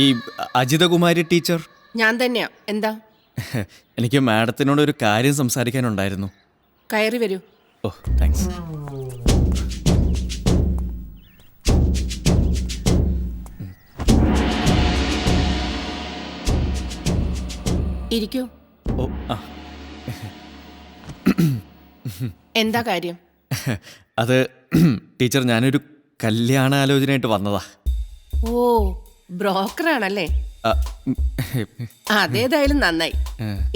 ഈ അജിതകുമാരി ടീച്ചർ. ഞാൻ തന്നെയാ. എന്താ? എനിക്ക് മാഡത്തിനോട് ഒരു കാര്യം സംസാരിക്കാനുണ്ടായിരുന്നു. കയറി വരൂ. ഓ, താങ്ക്സ്. ഇരിക്കൂ. ഓ, ആ. എന്താ കാര്യം? അത് ടീച്ചർ, ഞാനൊരു കല്യാണാലോചനയായിട്ട് വന്നതാ. ഓ, ബ്രോക്കറാണല്ലേ? അതേതായാലും നന്നായി.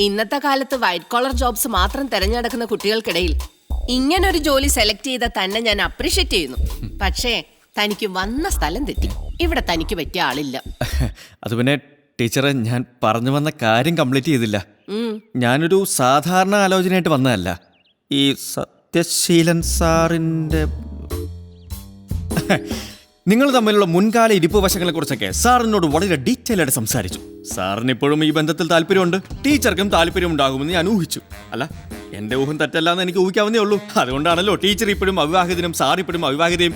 ഇന്നത്തെ കാലത്ത് വൈറ്റ് കോളർ ജോബ്സ് മാത്രം തിരഞ്ഞെടുക്കുന്ന കുട്ടികൾക്കിടയിൽ ഇങ്ങനൊരു ജോലി സെലക്ട് ചെയ്ത തന്നെ ഞാൻ അപ്രീഷിയേറ്റ് ചെയ്യുന്നു. പക്ഷേ തനിക്ക് വന്ന സ്ഥലം തെറ്റി. ഇവിടെ തനിക്ക് പറ്റിയ ആളില്ല. അത് പിന്നെ ടീച്ചറെ, ഞാൻ പറഞ്ഞു വന്ന കാര്യം കംപ്ലീറ്റ് ചെയ്തില്ല. ഞാനൊരു സാധാരണ ആലോചനയായിട്ട് വന്നതല്ല. ഈ സത്യശീലൻ സാറിൻ്റെ നിങ്ങൾ തമ്മിലുള്ള മുൻകാല ഇരിപ്പ് വശങ്ങളെ കുറിച്ചൊക്കെ സാറിനോട് വളരെ ഡീറ്റെയിൽ ആയിട്ട് സംസാരിച്ചു. സാറിന് ഇപ്പോഴും ഈ ബന്ധത്തിൽ താല്പര്യമുണ്ട്, ടീച്ചർക്കും താല്പര്യം ഉണ്ടാകുമെന്ന് ഞാൻ ഊഹിച്ചു. അല്ല, എന്റെ ഊഹം തെറ്റല്ലാന്ന് എനിക്ക് ഊഹിക്കാവുന്നേ ഉള്ളൂ. അതുകൊണ്ടാണല്ലോ ടീച്ചർ ഇപ്പോഴും അവിവാഹിതനും സാർ ഇപ്പോഴും അവിവാഹിതയും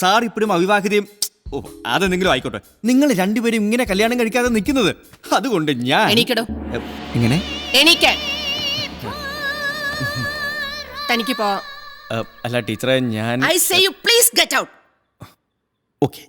സാർ ഇപ്പോഴും അവിവാഹിതയും. ഓ, അതെന്തെങ്കിലും ആയിക്കോട്ടെ, നിങ്ങൾ രണ്ടുപേരും ഇങ്ങനെ കല്യാണം കഴിക്കാതെ നിൽക്കുന്നത്. അതുകൊണ്ട് ഞാൻ എണീക്കടോ. ഇങ്ങനെ തനിക്ക് പോ. അല്ല ടീച്ചറെ, ഞാൻ I say you please get out. Okay.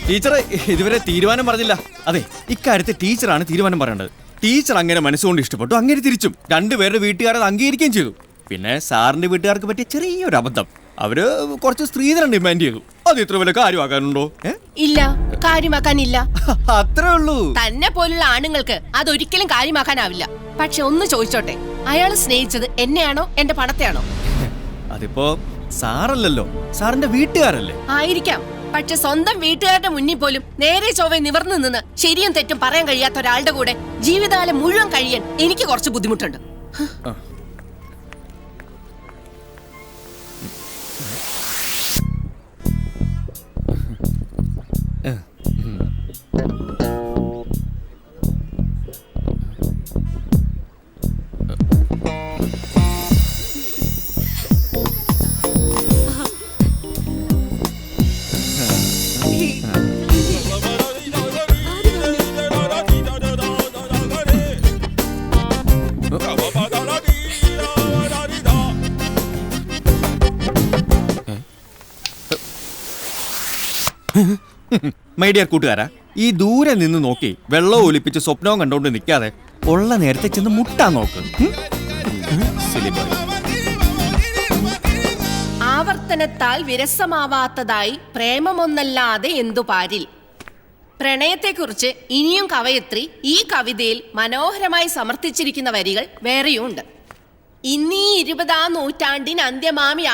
ടീച്ചറെ ഇതുവരെ തീരുമാനം പറഞ്ഞില്ല. അതെ, ഇക്കാര്യത്തിൽ ടീച്ചറാണ് തീരുമാനം പറയേണ്ടത്. ടീച്ചർ അങ്ങനെ മനസ്സുകൊണ്ട് ഇഷ്ടപ്പെട്ടു, അങ്ങനെ തിരിച്ചും രണ്ടുപേരുടെ വീട്ടുകാരത് അംഗീകരിക്കുകയും ചെയ്തു. പിന്നെ സാറിന്റെ വീട്ടുകാർക്ക് പറ്റിയ ചെറിയൊരു അബദ്ധം, അവര് കുറച്ച് സ്ത്രീധനം ഡിമാൻഡ് ചെയ്തു. അത് ഇത്ര വലിയ കാര്യമാക്കാനുണ്ടോ? ഇല്ല, കാര്യമാക്കാനില്ല. അത്രേ ഉള്ളൂ. തന്നെ പോലുള്ള ആണുങ്ങൾക്ക് അതൊരിക്കലും കാര്യമാക്കാനാവില്ല. പക്ഷെ ഒന്ന് ചോദിച്ചോട്ടെ, അയാൾ സ്നേഹിച്ചത് എന്നെയാണോ എന്റെ പണത്തെയാണോ? അതിപ്പോ സാറല്ലല്ലോ, സാറിന്റെ വീട്ടുകാരല്ലേ? ആയിരിക്കാം. പക്ഷെ സ്വന്തം വീട്ടുകാരുടെ മുന്നിൽ പോലും നേരെ ചൊവ്വെ നിവർന്നു നിന്ന് ശരിയും തെറ്റും പറയാൻ കഴിയാത്ത ഒരാളുടെ കൂടെ ജീവിതകാലം മുഴുവൻ കഴിയാൻ എനിക്ക് കുറച്ച് ബുദ്ധിമുട്ടുണ്ട്. മൈ ഡിയർ കൂട്ടുകാരാ, ഈ ദൂരെ നിന്ന് നോക്കി വെള്ളം ഒലിപ്പിച്ച് സ്വപ്നവും കണ്ടോണ്ട് നിൽക്കാതെ ഉള്ള നേരത്തെ ചെന്ന് മുട്ടാൻ നോക്ക്. ആവർത്തനത്താൽ വിരസമാവാത്തതായി പ്രേമമൊന്നല്ലാതെ എന്തു പാരിൽ. പ്രണയത്തെക്കുറിച്ച് ഇനിയും കവയത്രി ഈ കവിതയിൽ മനോഹരമായി സമർത്ഥിച്ചിരിക്കുന്ന വരികൾ വേറെയുണ്ട്. ഇന്നീ 20-ാം നൂറ്റാണ്ടിൻ അന്ത്യമാമി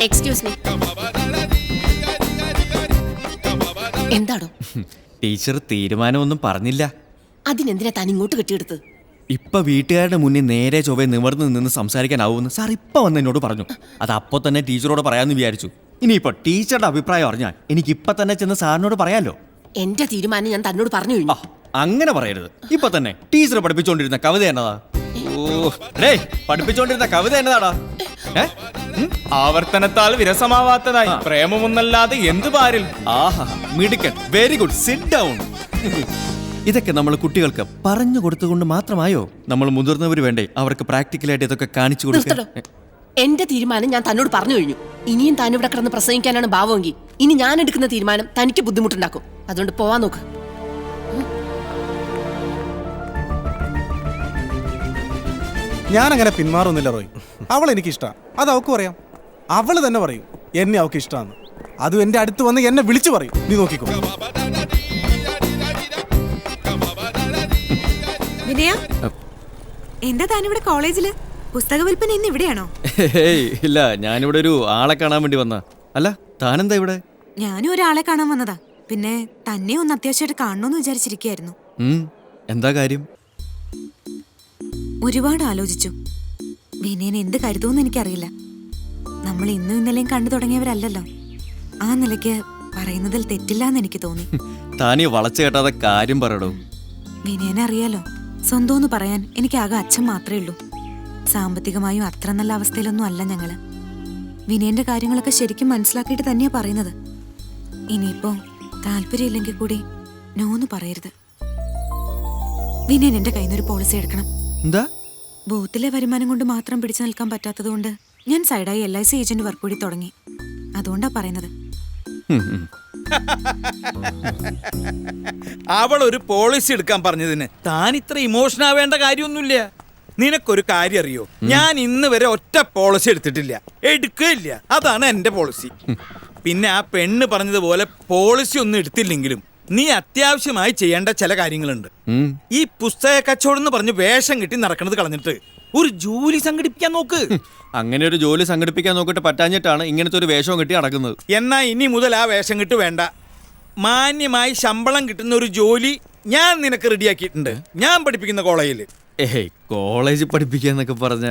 എക്സ്ക്യൂസ് മീ, എന്താടോ? ടീച്ചർ തീരുമാനമൊന്നും പറഞ്ഞില്ല. അതിനെന്തിനാ താൻ ഇങ്ങോട്ട് കെട്ടിയെടുത്ത്? ഇപ്പൊ വീട്ടുകാരുടെ മുന്നിൽ നേരെ ചൊവ്വെ നിവർന്ന് നിന്ന് സംസാരിക്കാനാവുമെന്ന് സാർ ഇപ്പൊ വന്ന് എന്നോട് പറഞ്ഞു. അത് അപ്പൊ തന്നെ ടീച്ചറോട് പറയാമെന്ന് വിചാരിച്ചു. ഇനിയിപ്പോ ടീച്ചറുടെ അഭിപ്രായം അറിഞ്ഞാൽ എനിക്ക് ഇപ്പൊ തന്നെ ചെന്ന് സാറിനോട് പറയാലോ. എന്റെ തീരുമാനം ഞാൻ തന്നോട് പറഞ്ഞു കഴിഞ്ഞു. അങ്ങനെ പറയരുത്. ഇപ്പൊ തന്നെ ടീച്ചർ പഠിപ്പിച്ചോണ്ടിരുന്ന കവിത എന്നതാ? പഠിപ്പിച്ചോണ്ടിരുന്ന കവിത എന്നതാടാ? ആവർത്തനത്താൽ വിരസമാവാത്തതായി പ്രേമമൊന്നല്ലാതെ എന്തു പാരിൽ. ആഹാ, മിടുക്കൻ, വെരി ഗുഡ്, സിറ്റ് ഡൗൺ. ഇതൊക്കെ നമ്മൾ കുട്ടികൾക്ക് പറഞ്ഞു കൊടുത്തുകൊണ്ട് മാത്രമായോ? നമ്മൾ മുതിർന്നവർ വേണ്ടേ അവർക്ക് പ്രാക്ടിക്കലായിട്ട് ഇതൊക്കെ കാണിച്ചു കൊടുക്കാൻ? എന്റെ തീരുമാനം ഞാൻ തന്നോട് പറഞ്ഞു കഴിഞ്ഞു. ഇനിയും താൻ ഇവിടെ കിടന്ന് പ്രസംഗിക്കാനാണ് ഭാവമെങ്കിൽ ഇനി ഞാൻ എടുക്കുന്ന തീരുമാനം തനിക്ക് ബുദ്ധിമുട്ടുണ്ടാക്കും. അതുകൊണ്ട് പോവാൻ നോക്ക്. ഞാൻ അങ്ങനെ പിന്മാറൊന്നുമില്ല റോയ്. അവൾ എനിക്ക് ഇഷ്ടമാണ്, അത് അവൾക്ക് പറയാം. അവള് തന്നെ പറയും എന്നെ അവൾക്ക് ഇഷ്ടമാണ്. അതും എന്റെ അടുത്ത് വന്ന് എന്നെ വിളിച്ചു പറയും. നീ നോക്കിക്കോ. വിനയ, എന്താ താനിവിടെ കോളേജില്? പുസ്തക വിൽപ്പന ഇന്ന് ഇവിടെയാണോ? ഇല്ല, ഞാനിവിടെ ഒരു ആളെ കാണാൻ വേണ്ടി വന്ന. അല്ല, താനെന്താ ഇവിടെ? ഞാനും ഒരാളെ കാണാൻ വന്നതാ. പിന്നെ തന്നെ ഒന്ന് അത്യാവശ്യമായിട്ട് കാണണമെന്ന് വിചാരിച്ചിരിക്കുകയായിരുന്നു. എന്താ കാര്യം? ഒരുപാട് ആലോചിച്ചു. വിനയൻ എന്ത് കരുതുമെന്ന് എനിക്കറിയില്ല. നമ്മൾ ഇന്നും ഇന്നലെയും കണ്ടു തുടങ്ങിയവരല്ലല്ലോ. ആ നിലയ്ക്ക് പറയുന്നതിൽ തെറ്റില്ല എന്ന് എനിക്ക് തോന്നി. താനീ വളച്ചു കേട്ടാതെ കാര്യം പറയടോ. വിനയനെ അറിയാലോ, സ്വന്തമെന്ന് പറയാൻ എനിക്ക് ആകെ അച്ഛൻ മാത്രമേ ഉള്ളൂ. സാമ്പത്തികമായും അത്ര നല്ല അവസ്ഥയിലൊന്നും അല്ല ഞങ്ങള്. വിനയന്റെ കാര്യങ്ങളൊക്കെ ശരിക്കും മനസ്സിലാക്കിയിട്ട് തന്നെയാ പറയുന്നത്. ഇനിയിപ്പോ താല്പര്യമില്ലെങ്കിൽ കൂടി നോന്ന് പറയരുത്. വിനയൻ എന്റെ കയ്യിൽ നിന്ന് ഒരു പോളിസി എടുക്കണം. എന്താ? ബൂത്തിലെ വരുമാനം കൊണ്ട് മാത്രം പിടിച്ചു നിൽക്കാൻ പറ്റാത്തതുകൊണ്ട് ഞാൻ സൈഡായി LIC ഏജന്റ് വർക്ക് കൂടി തുടങ്ങി. അതുകൊണ്ടാ പറയുന്നത്. അവൾ ഒരു പോളിസി എടുക്കാൻ പറഞ്ഞതിന് താൻ ഇത്ര ഇമോഷൻ ആവേണ്ട കാര്യമൊന്നുമില്ല. നിനക്കൊരു കാര്യം അറിയോ, ഞാൻ ഇന്ന് വരെ ഒറ്റ പോളിസി എടുത്തിട്ടില്ല, എടുക്കുകയില്ല. അതാണ് എന്റെ പോളിസി. പിന്നെ ആ പെണ്ണ് പറഞ്ഞതുപോലെ പോളിസി ഒന്നും എടുത്തില്ലെങ്കിലും നീ അത്യാവശ്യമായി ചെയ്യേണ്ട ചില കാര്യങ്ങളുണ്ട്. ഈ പുസ്തക കച്ചവടം എന്ന് പറഞ്ഞ് വേഷം കെട്ടി നടക്കുന്നത് കളഞ്ഞിട്ട് ഒരു ജോലി സംഘടിപ്പിക്കാൻ നോക്ക്. അങ്ങനെ ഒരു ജോലി സംഘടിപ്പിക്കാൻ നോക്കിയിട്ട് പറ്റാഞ്ഞിട്ടാണ് ഇങ്ങനത്തെ ഒരു വേഷവും കെട്ടി നടക്കുന്നത്. എന്നാ ഇനി മുതൽ ആ വേഷം കെട്ട് വേണ്ട. മാന്യമായി ശമ്പളം കിട്ടുന്ന ഒരു ജോലി ഞാൻ നിനക്ക് റെഡിയാക്കിയിട്ടുണ്ട്, ഞാൻ പഠിപ്പിക്കുന്ന കോളേജിൽ. കോളേജിൽ പഠിപ്പിക്കാന്നൊക്കെ പറഞ്ഞ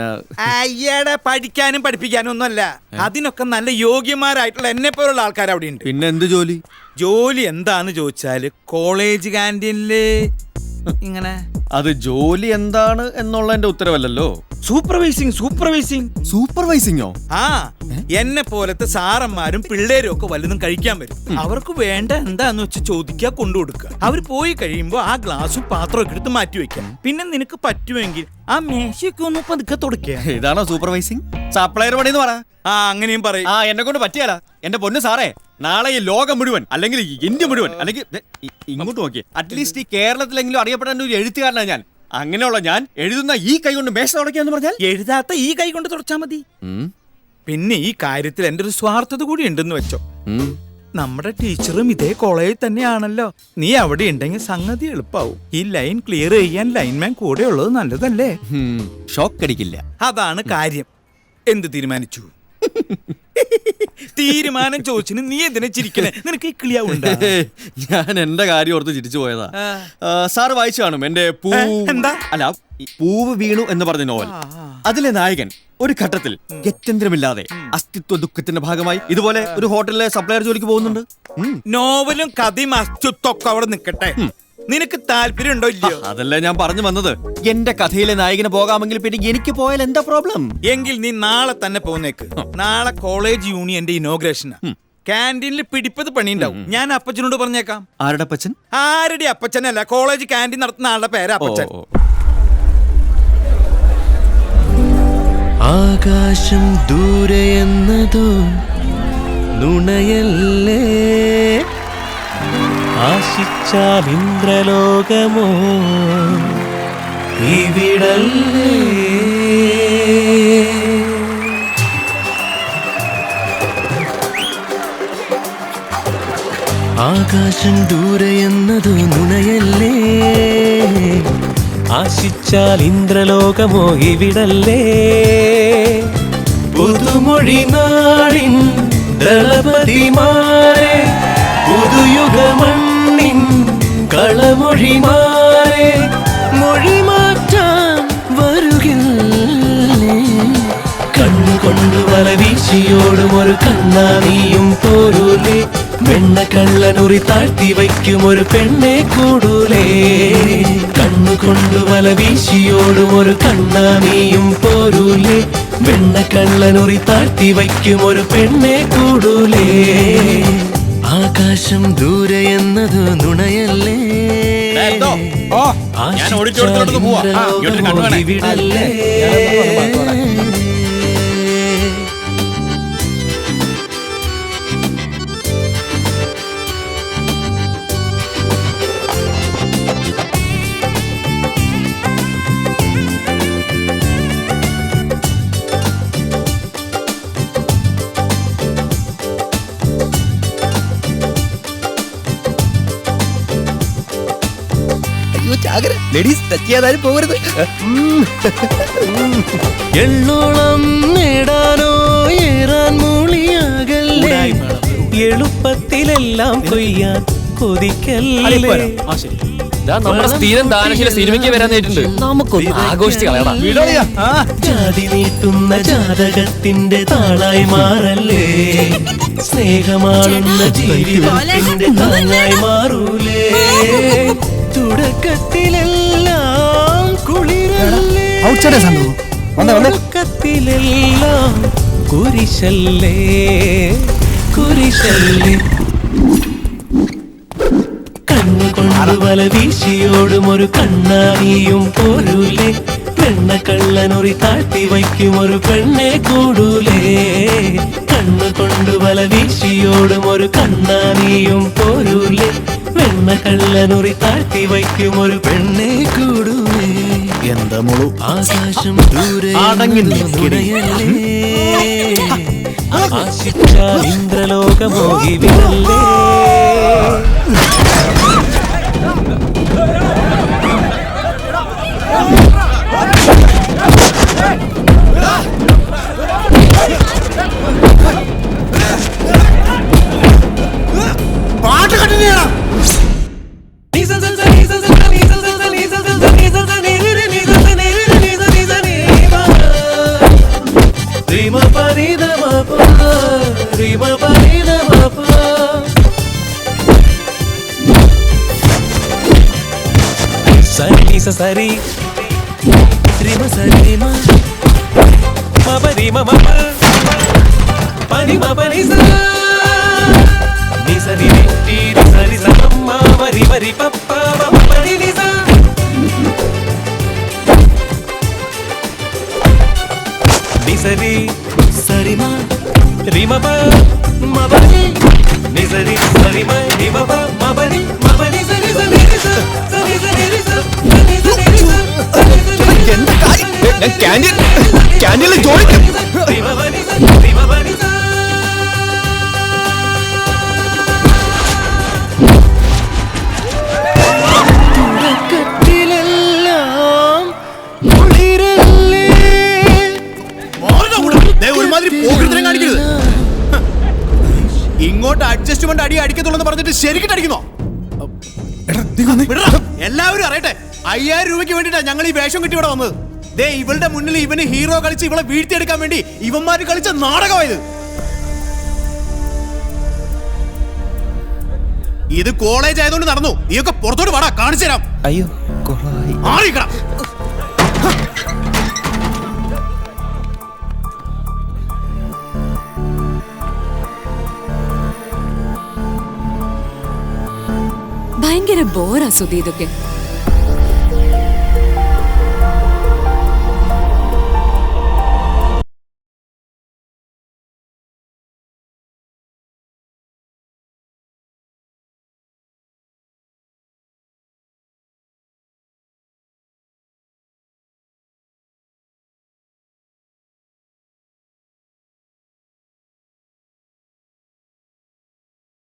അയ്യടെ പഠിക്കാനും പഠിപ്പിക്കാനും ഒന്നുമല്ല, അതിനൊക്കെ നല്ല യോഗ്യന്മാരായിട്ടുള്ള എന്നെ പോലുള്ള ആൾക്കാർ അവിടെ ഉണ്ട്. പിന്നെ എന്ത് ജോലി? ജോലി എന്താന്ന് ചോദിച്ചാല് കോളേജ് ക്യാൻറ്റീനില് ഇങ്ങനെ. അത് ജോലി എന്താണ് എന്നുള്ളതിന്റെ ഉത്തരവല്ലല്ലോ. സൂപ്പർവൈസിങ്ങോ? ആ, എന്നെ പോലത്തെ സാറന്മാരും പിള്ളേരും ഒക്കെ വല്ലതും കഴിക്കാൻ വരും. അവർക്ക് വേണ്ട എന്താന്ന് വെച്ച് ചോദിക്കുക, കൊണ്ടുകൊടുക്കുക. അവർ പോയി കഴിയുമ്പോ ആ ഗ്ലാസും പാത്രമൊക്കെ എടുത്ത് മാറ്റി വെക്കാം. പിന്നെ നിനക്ക് പറ്റുമെങ്കിൽ ആ മേശയൊക്കെ ഒന്ന് പതുക്കെ തുടക്കുക. ഇതാണോ സൂപ്പർവൈസിങ്? സപ്ലയർ പണി എന്ന് പറ. ആ, അങ്ങനെയും പറയും. എന്നെ കൊണ്ട് പറ്റിയാല. എന്റെ പൊന്ന് സാറേ, നാളെ ഈ ലോകം മുഴുവൻ, അല്ലെങ്കിൽ ഇന്ത്യ മുഴുവൻ, അല്ലെങ്കിൽ ഇങ്ങോട്ട് നോക്കി, അറ്റ്ലീസ്റ്റ് ഈ കേരളത്തിലെങ്കിലും അറിയപ്പെടേണ്ട ഒരു എഴുത്തുകാരനാണ് ഞാൻ. അങ്ങനെയുള്ള ഞാൻ എഴുതുന്ന ഈ കൈ കൊണ്ട് മേശ തുടക്കാന്ന് പറഞ്ഞാൽ എഴുതാത്ത ഈ കൈ കൊണ്ട് തുടച്ചാ മതി. പിന്നെ ഈ കാര്യത്തിൽ എന്റെ ഒരു സ്വാർത്ഥത കൂടി ഉണ്ടെന്ന് വെച്ചോ. നമ്മുടെ ടീച്ചറും ഇതേ കോളേജിൽ തന്നെയാണല്ലോ. നീ അവിടെ ഉണ്ടെങ്കിൽ സംഗതി എളുപ്പാവും. ഈ ലൈൻ ക്ലിയർ ചെയ്യാൻ ലൈൻമാൻ കൂടെ ഉള്ളത് നല്ലതല്ലേ? ഷോക്ക് അടിക്കില്ല. അതാണ് കാര്യം. എന്ത് തീരുമാനിച്ചു? തീരുമാനം ചോദിച്ചിന് നീ എന്തിനാ ചിരിക്കണേ? നിനക്ക് ഈ കിളിയാവുണ്ട്. ഞാൻ എന്റെ കാര്യം ഓർത്ത് ചിരിച്ചു പോയതാ. സാറ് വായിച്ചു കാണും എന്റെ എന്താ? അല്ല, പൂവ് വീണു എന്ന് പറഞ്ഞ നോവൽ. അതിലെ നായകൻ ഒരു ഘട്ടത്തിൽ ഗത്യന്തരമില്ലാതെ അസ്തിത്വ ദുഃഖത്തിന്റെ ഭാഗമായി ഇതുപോലെ ഒരു ഹോട്ടലിലെ സപ്ലയർ ജോലിക്ക് പോകുന്നുണ്ട്. നോവലും കഥയും അസ്തിത്വമൊക്കെ അവിടെ നിൽക്കട്ടെ, നിനക്ക് താല്പര്യം ഉണ്ടോ ഇല്ലയോ? അതല്ലേ ഞാൻ പറഞ്ഞു വന്നത്. എന്റെ കഥയിലെ നായകന് പോകാമെങ്കിൽ പിന്നെ എനിക്ക് പോയാൽ എന്താ പ്രോബ്ലം? എങ്കിൽ നീ നാളെ തന്നെ പോന്നേക്ക്. നാളെ കോളേജ് യൂണിയന്റെ ഇനോഗ്രേഷനാ. ക്യാൻറ്റീനിൽ പിടിപ്പത് പണിയുണ്ടാവും. ഞാൻ അപ്പച്ചനോട് പറഞ്ഞേക്കാം. ആരുടെ അപ്പച്ചൻ? ആരുടെ അപ്പച്ചനല്ല, കോളേജ് ക്യാൻറ്റീൻ നടത്തുന്ന ആളുടെ പേര് അപ്പച്ചൻ. ആകാശം ദൂരെ എന്നതോ നുണയല്ലേ, ആശിച്ചാൽ ഇന്ദ്രലോകമോ ഇവിടല്ലേ. ആകാശം ദൂരെ എന്നതോ നുണയല്ലേ, ആശിച്ചാൽ ഇന്ദ്രലോകമോ ഇവിടല്ലേ. പുതുമൊഴി നാടിൻ ദളപതിമാരെ, പുതുയുഗമണ്ണിൻ കളമൊഴിമാരെ, മൊഴി മാറ്റാൻ വരുകില്ലേ. കണ്ണുകൊണ്ടു വല വീശിയോടും ഒരു കണ്ണാടിയും പോരൂലേ, വെണ്ണ കള്ളനുറി താഴ്ത്തി വയ്ക്കും ഒരു പെണ്ണെ കൂടൂലേ. കണ്ണുകൊണ്ടു വല വീശിയോടും ഒരു കണ്ണാടിയും പോരൂലേ, വെണ്ണ കള്ളനുറി താഴ്ത്തി വയ്ക്കും ഒരു പെണ്ണെ കൂടൂലേ. ആകാശം ദൂരെ എന്നത് നുണയല്ലേ, ഇവിടല്ലേ. എള്ളോളം നേടാനോ ഏറാൻ മൂളിയാകല്ലേ, എളുപ്പത്തിലെല്ലാം കൊയ്യാൻ കൊതിക്കല്ലേ. നമ്മുടെ സ്ഥിരം ദാനശീല സിനിമയ്ക്ക് വരാൻ നേരിട്ടുണ്ട്. നമുക്കൊന്ന് ആഘോഷിച്ച് കളയടാ. ജാതി നീട്ടുന്ന ജാതകത്തിന്റെ താളായി മാറല്ലേ, സ്നേഹമാണെന്ന ജീവിതത്തിന്റെ താങ്ങായി മാറൂലേ, തുടക്കത്തിലെല്ലാം കുളിരല്ലേ, തുടക്കത്തിലെല്ലാം കുരിശല്ലേ, കുരിശല്ലേ. കണ്ണുകൊണ്ട് വല വീശിയോടും ഒരു കണ്ണാടിയും പോരൂലേ, പെണ്ണക്കള്ളനൊറി താഴ്ത്തി വയ്ക്കും ഒരു പെണ്ണെ കൂടൂലേ. കണ്ണുകൊണ്ട് വല വീശിയോടും ഒരു കണ്ണാടിയും പോരൂലേ, പെണ്ണക്കള്ളനൊറി താഴ്ത്തി വയ്ക്കും ഒരു പെണ്ണെ കൂടൂലേ. എന്താ മോളു ആകാശം ദൂരെ ആശിച്ച ഇന്ദ്രലോകമോഹി വിരല്ലേ. సరి రిమ సరి మ పరి మ పని మ పని స ని సరి ని సరి స మ మరి మరి పప్ప మ పని ని స ని సరి సరి మ రి మ ప మ పని ని సరి సరి మ రి మ ప మ పని మ పని సరి సరి స సరి సరి స ക്യാൻറ്റീനിൽ ജോലിക്കും. ഒരുമാതിരി പോകൃതരം കാണിക്കരുത്. ഇങ്ങോട്ട് അഡ്ജസ്റ്റ്മെന്റ് അടി അടിക്കത്തുള്ളൂ പറഞ്ഞിട്ട് ശരിക്കും അടിക്കുന്നോ? എല്ലാവരും അറിയട്ടെ, 5000 രൂപയ്ക്ക് വേണ്ടിട്ടാ ഞങ്ങൾ ഈ വേഷം കിട്ടി ഇവിടെ വന്നത്. ദേ ഇവളുടെ മുന്നിൽ ഇവന് ഹീറോ കളിച്ച് ഇവളെ വീഴ്ത്തിയെടുക്കാൻ വേണ്ടി ഇവന്മാര് കളിച്ച നാടകമായത്. ഇത് കോളേജ് ആയതുകൊണ്ട് നടന്നു. നീയൊക്കെ പുറത്തോട്ട് വാടാ, കാണിച്ചു തരാം. അയ്യോ മാറിക്കണം. ഭയങ്കര ബോറാ സുധി ഇതൊക്കെ.